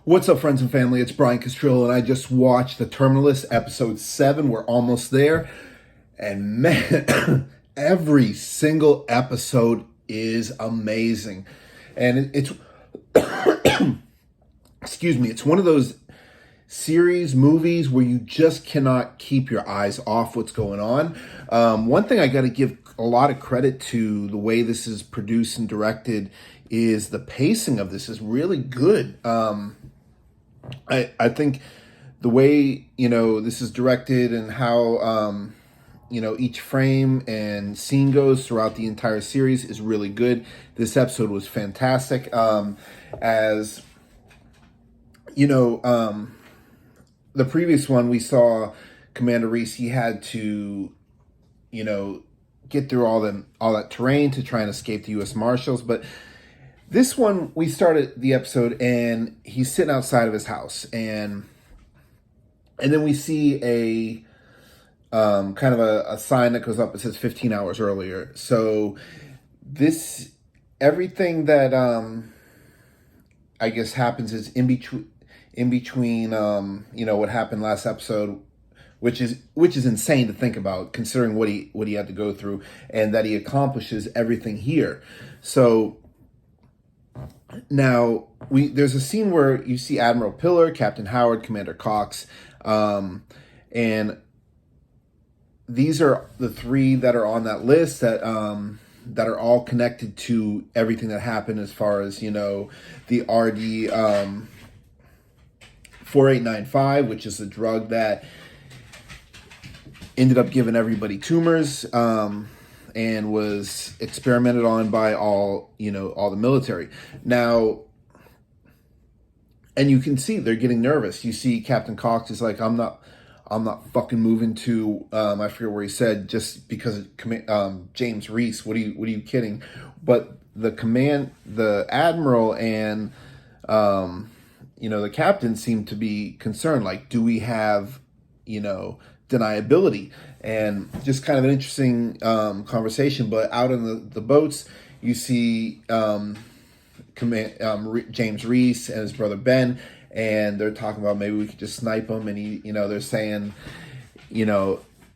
What's up, friends and family? It's Brian Castrillo, and I just watched The Terminalist, episode 7. We're almost there. And man, every single episode is amazing. And it's, excuse me, it's one of those series, movies where you just cannot keep your eyes off what's going on. One thing I got to give a lot of credit to the way this is produced and directed is the pacing of this is really good. I think the way, this is directed and how, each frame and scene goes throughout the entire series is really good. This episode was fantastic. As, the previous one, we saw Commander Reese, he had to, get through all that terrain to try and escape the U.S. Marshals. But this one, we started the episode and he's sitting outside of his house, and then we see a kind of a sign that goes up. It says 15 hours earlier. So everything that I guess happens is in between what happened last episode, which is insane to think about, considering what he had to go through, and that he accomplishes everything here. So now there's a scene where you see Admiral Pillar, Captain Howard, Commander Cox, and these are the three that are on that list that are all connected to everything that happened, as far as the RD 4895, which is a drug that ended up giving everybody tumors, and was experimented on by all the military. Now, and you can see they're getting nervous. You see Captain Cox is like, I'm not fucking moving to, I forget where he said, just because James Reese, what are you kidding? But the Admiral and, the captain seem to be concerned, like, do we have, deniability? And just kind of an interesting conversation. But out in the boats, you see James Reese and his brother Ben, and they're talking about maybe we could just snipe him. And they're saying,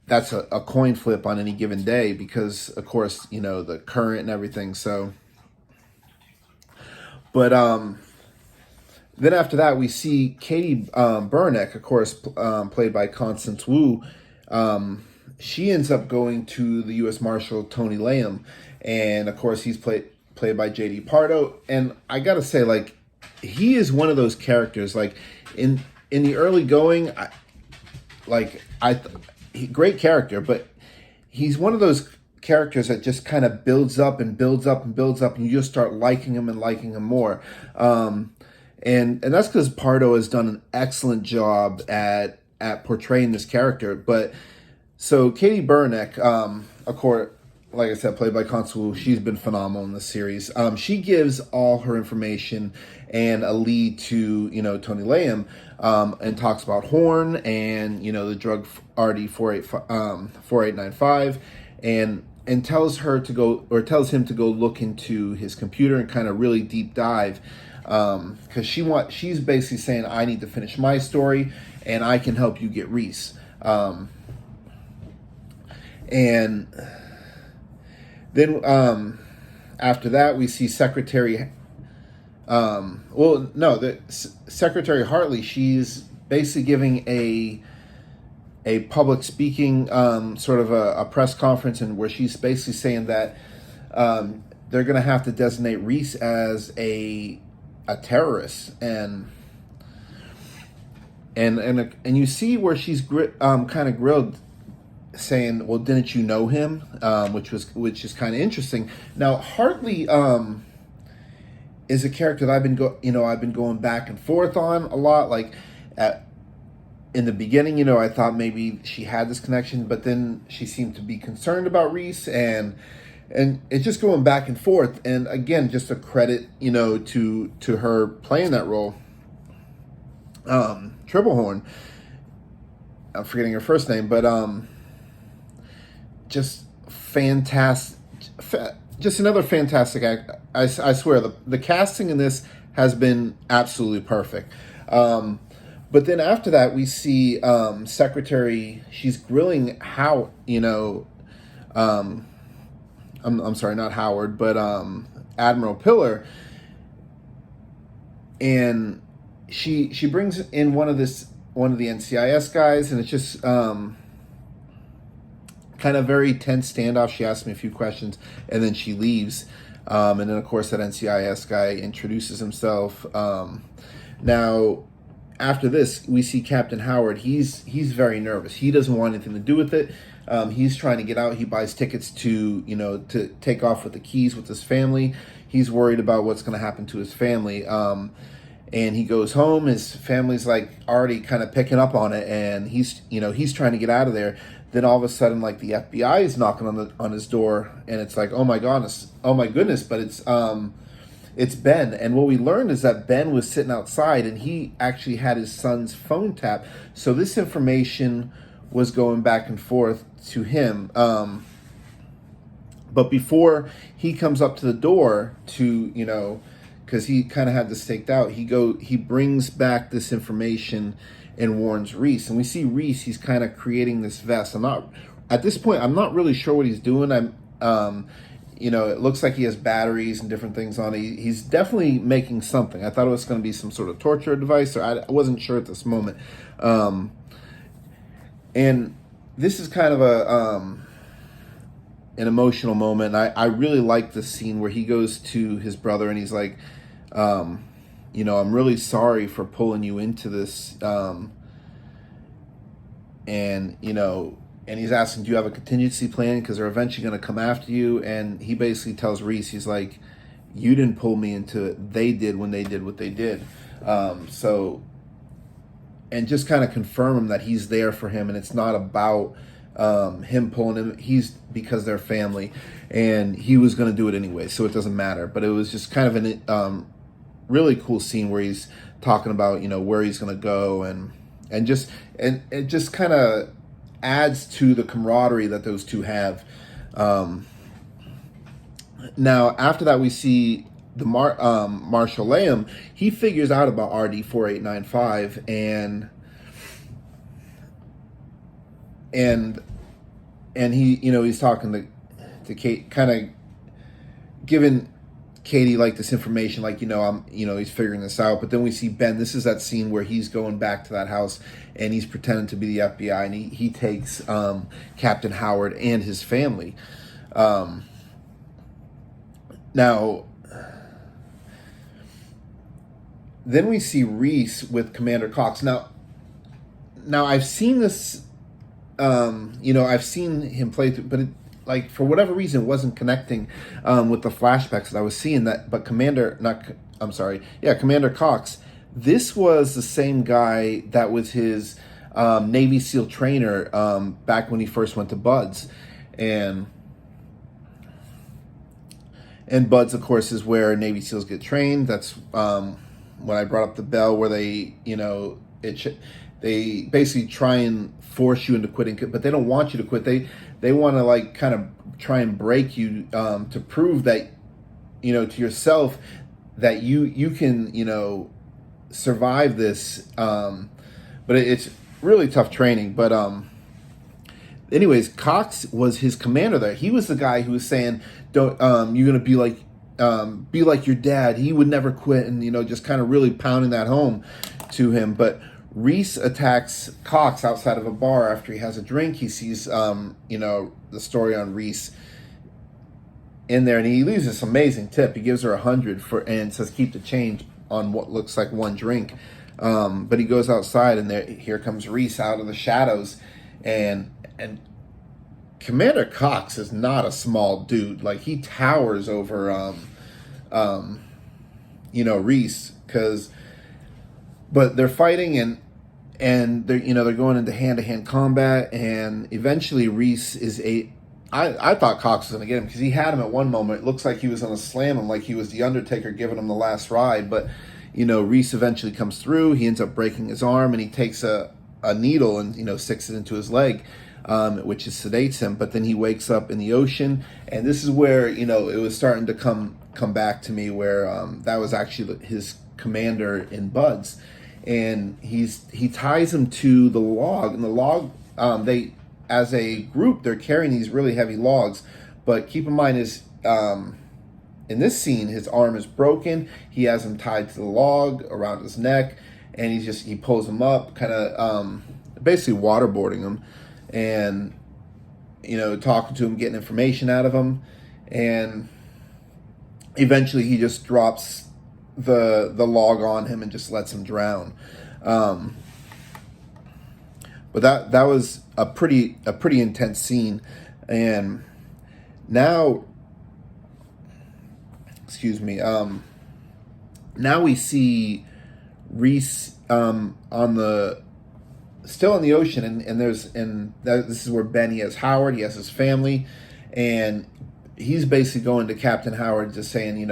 that's a coin flip on any given day, because of course, the current and everything. So, but then after that, we see Katie Burnick, of course, played by Constance Wu. She ends up going to the U.S. Marshal Tony Layham, and of course he's played by J.D. Pardo. And I gotta say, like, he is one of those characters. Like in the early going, great character, but he's one of those characters that just kind of builds up and builds up and builds up, and you just start liking him and liking him more. And that's because Pardo has done an excellent job at portraying this character. But so Katie Burnick, of course, like I said, played by Constance Wu, she's been phenomenal in this series. She gives all her information and a lead to Tony Layham, and talks about Horn and the drug RD 4895, and tells him to go look into his computer and kind of really deep dive. Because she's basically saying, I need to finish my story, and I can help you get Reese. And then after that, we see Secretary. Secretary Hartley. She's basically giving a public speaking sort of a press conference, and where she's basically saying that they're going to have to designate Reese as a terrorist, and you see where she's kind of grilled, saying, well, didn't you know him? Which is kind of interesting. Now, Hartley is a character that I've been going back and forth on a lot. Like in the beginning, I thought maybe she had this connection, but then she seemed to be concerned about Reese, and it's just going back and forth. And again, just a credit, to her playing that role. Triplehorn, I'm forgetting her first name, but just fantastic. Just another fantastic act. I swear, the casting in this has been absolutely perfect. But then after that, we see Secretary. She's grilling how I'm sorry, not Howard, but Admiral Pillar, and she brings in one of the NCIS guys, and it's just kind of very tense standoff. She asks me a few questions, and then she leaves. And then, of course, that NCIS guy introduces himself. Now, after this, we see Captain Howard. He's very nervous. He doesn't want anything to do with it. He's trying to get out. He buys tickets to take off with the keys with his family. He's worried about what's going to happen to his family. And he goes home. His family's like already kind of picking up on it, and he's trying to get out of there. Then all of a sudden, like, the FBI is knocking on his door, and it's like, oh my goodness! But it's Ben, and what we learned is that Ben was sitting outside, and he actually had his son's phone tapped. So this information was going back and forth to him. But before he comes up to the door to because he kind of had this staked out, he brings back this information and warns Reese. And we see Reese, he's kind of creating this vest. At this point, I'm not really sure what he's doing. It looks like he has batteries and different things on it. He's definitely making something. I thought it was going to be some sort of torture device, or I wasn't sure at this moment. And this is kind of an emotional moment. I really like the scene where he goes to his brother and he's like, I'm really sorry for pulling you into this. And he's asking, do you have a contingency plan? Because they're eventually going to come after you. And he basically tells Reese, he's like, you didn't pull me into it. They did when they did what they did. And just kind of confirm him that he's there for him. And it's not about him pulling him. He's because they're family. And he was going to do it anyway. So it doesn't matter. But it was just kind of an really cool scene where he's talking about, where he's going to go. And it just kind of adds to the camaraderie that those two have. Now, after that, we see the Marshal Lamb. He figures out about RD-4895, and he, he's talking to Kate, kind of giving Katie like this information, like, he's figuring this out. But then we see Ben. This is that scene where he's going back to that house and he's pretending to be the FBI, and he takes Captain Howard and his family. Now, then we see Reese with Commander Cox. Now I've seen this, I've seen him play through, but for whatever reason, it wasn't connecting with the flashbacks that I was seeing. But Commander Cox, this was the same guy that was his Navy SEAL trainer back when he first went to Buds, and Buds, of course, is where Navy SEALs get trained. That's when I brought up the bell, where they, they basically try and force you into quitting, but they don't want you to quit. They want to kind of try and break you to prove that, to yourself that you can, survive this. But it's really tough training. But anyways, Cox was his commander there. He was the guy who was saying, "Don't you're gonna be like your dad. He would never quit," and just kind of really pounding that home to him. But Reese attacks Cox outside of a bar after he has a drink. He sees, the story on Reese in there, and he leaves this amazing tip. He gives her 100 and says, "Keep the change," on what looks like one drink. But he goes outside, and here comes Reese out of the shadows, and Commander Cox is not a small dude. Like, he towers over, Reese, but they're fighting, and they're going into hand-to-hand combat, and eventually Reese is I thought Cox was going to get him, because he had him at one moment. It looks like he was going to slam him, like he was the Undertaker giving him the last ride. But Reese eventually comes through. He ends up breaking his arm, and he takes a needle and sticks it into his leg, which sedates him. But then he wakes up in the ocean, and this is where it was starting to come back to me, where that was actually his commander in Buds. and he ties him to the log, and the log, they, as a group, they're carrying these really heavy logs, but keep in mind is, in this scene, his arm is broken. He has him tied to the log around his neck, and he pulls him up, kind of basically waterboarding him, and talking to him, getting information out of him, and eventually he just drops the log on him and just lets him drown. But that was a pretty intense scene, and now, excuse me, now we see Reese still in the ocean, and this is where Ben, he has Howard, he has his family, and he's basically going to Captain Howard, just saying, he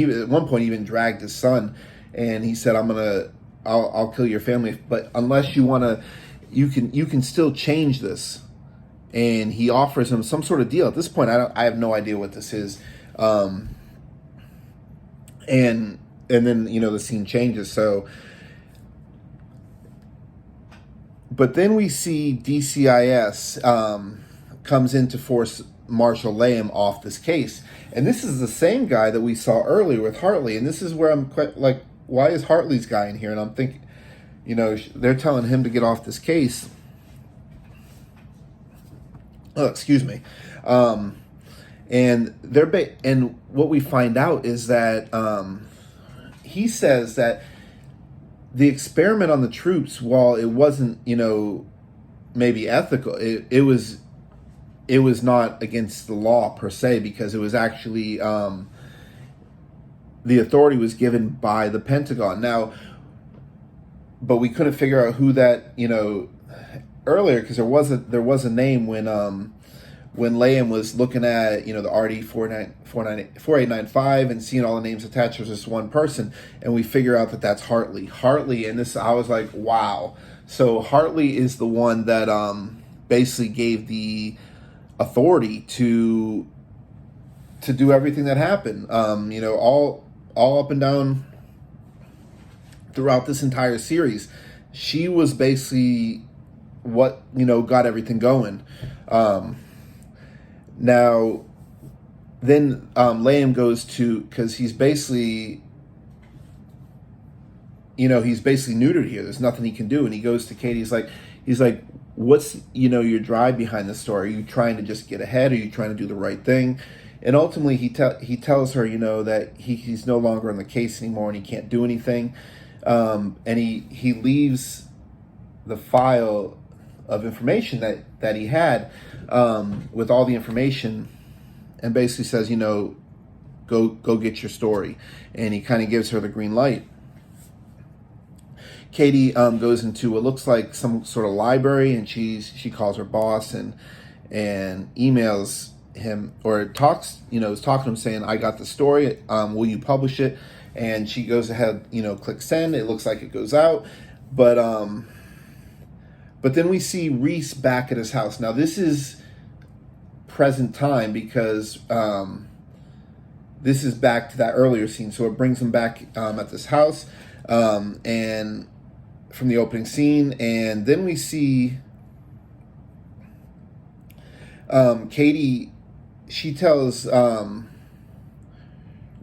at one point even dragged his son, and he said, I'll kill your family, but unless you want to, you can still change this. And he offers him some sort of deal. At this point, I have no idea what this is. And then the scene changes. So, but then we see DCIS comes in to force Marshall Layham off this case, and this is the same guy that we saw earlier with Hartley. And this is where I'm quite like, why is Hartley's guy in here? And I'm thinking, they're telling him to get off this case. Oh, excuse me. And and what we find out is that he says that the experiment on the troops, while it wasn't, maybe ethical, it was not against the law per se, because it was actually the authority was given by the Pentagon. Now, but we couldn't figure out who that, earlier, because there was a name when Layham was looking at the RD 4895 and seeing all the names attached to this one person, and we figure out that that's Hartley. And this, I was like, wow. So Hartley is the one that basically gave the authority to do everything that happened. All up and down throughout this entire series, she was basically what got everything going. Now then Layham goes to, because he's basically neutered here, there's nothing he can do, and he goes to Katie. He's like what's your drive behind the story? Are you trying to just get ahead? Are you trying to do the right thing? And ultimately he tells her that he's no longer in the case anymore, and he can't do anything, and he leaves the file of information that he had with all the information, and basically says, go get your story, and he kind of gives her the green light. Katie goes into what looks like some sort of library, and she calls her boss and emails him, or is talking to him, saying, I got the story, will you publish it? And she goes ahead, click send. It looks like it goes out, but then we see Reese back at his house. Now this is present time, because this is back to that earlier scene. So it brings him back at this house, and from the opening scene. And then we see Katie, she tells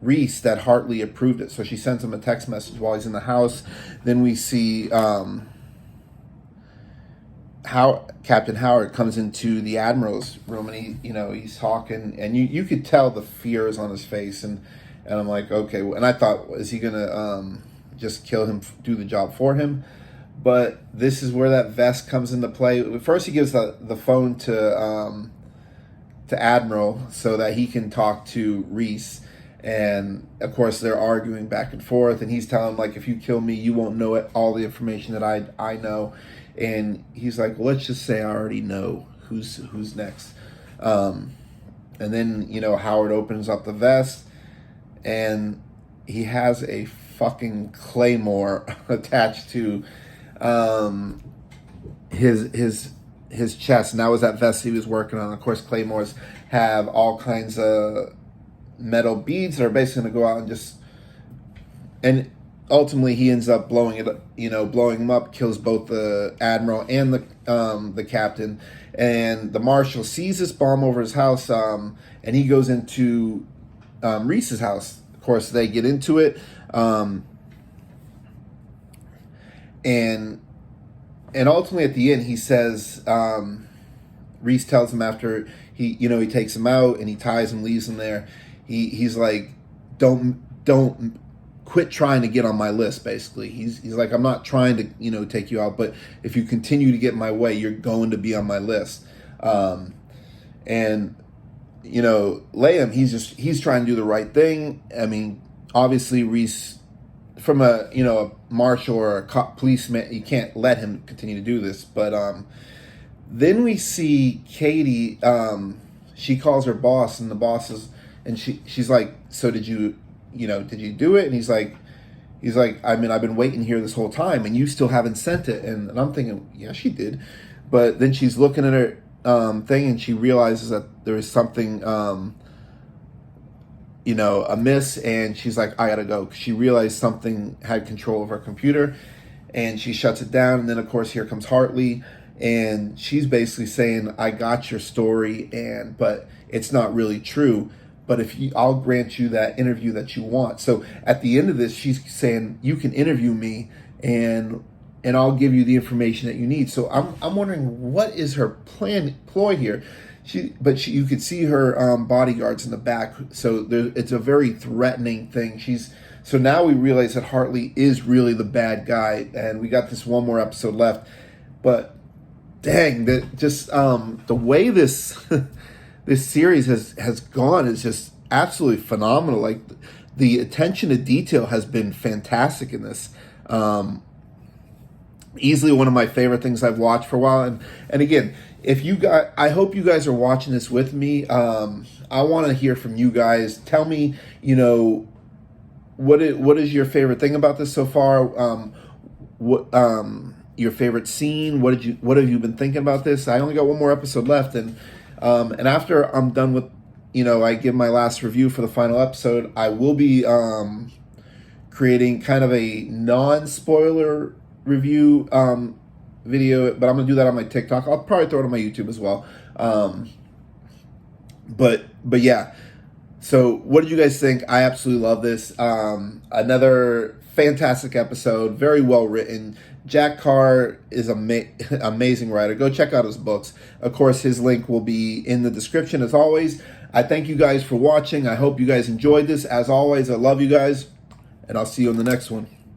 Reese that Hartley approved it. So she sends him a text message while he's in the house. Then we see how Captain Howard comes into the Admiral's room, and he's talking, and you could tell the fear is on his face, and I'm like, okay. And I thought, is he gonna just kill him, do the job for him? But this is where that vest comes into play. First, he gives the phone to Admiral so that he can talk to Reese, and of course they're arguing back and forth, and he's telling him, like, if you kill me, you won't know all the information that I know. And he's like, well, let's just say I already know who's next. And then, Howard opens up the vest, and he has a fucking claymore attached to his chest. And that was that vest he was working on. Of course, claymores have all kinds of metal beads that are basically going to go out and just... And ultimately he ends up blowing it, blowing him up, kills both the admiral and the captain. And the marshal sees this bomb over his house, and he goes into Reese's house. Of course, they get into it, and ultimately at the end, he says, Reese tells him after he takes him out and he ties him, leaves him there. He's like, don't quit trying to get on my list. Basically, he's like, I'm not trying to take you out, but if you continue to get in my way, you're going to be on my list. And Liam, he's trying to do the right thing. I mean, obviously Reese, from a marshal or a policeman, you can't let him continue to do this. But then we see Katie. She calls her boss, and the boss she's like, so did you do it? And he's like, I mean, I've been waiting here this whole time, and you still haven't sent it. And I'm thinking, yeah, she did. But then she's looking at her thing, and she realizes that there is something amiss, and she's like, I gotta go. She realized something had control of her computer, and she shuts it down. And then of course here comes Hartley, and she's basically saying, I got your story, but it's not really true. But I'll grant you that interview that you want. So at the end of this, she's saying, you can interview me, and I'll give you the information that you need. So I'm wondering, what is her ploy here? You could see her bodyguards in the back. So it's a very threatening thing. So now we realize that Hartley is really the bad guy, and we got this one more episode left. But dang, the way this this series has gone is just absolutely phenomenal. Like, the attention to detail has been fantastic in this. Easily one of my favorite things I've watched for a while. And again, I hope you guys are watching this with me. I want to hear from you guys. Tell me, what is your favorite thing about this so far? Your favorite scene? What have you been thinking about this? I only got one more episode left, and after I'm done with, I give my last review for the final episode, I will be creating kind of a non-spoiler review video, but I'm gonna do that on my TikTok. I'll probably throw it on my YouTube as well. But yeah. So what did you guys think? I absolutely love this. Another fantastic episode, very well written. Jack Carr is amazing writer. Go check out his books. Of course, his link will be in the description as always. I thank you guys for watching. I hope you guys enjoyed this. As always, I love you guys, and I'll see you in the next one.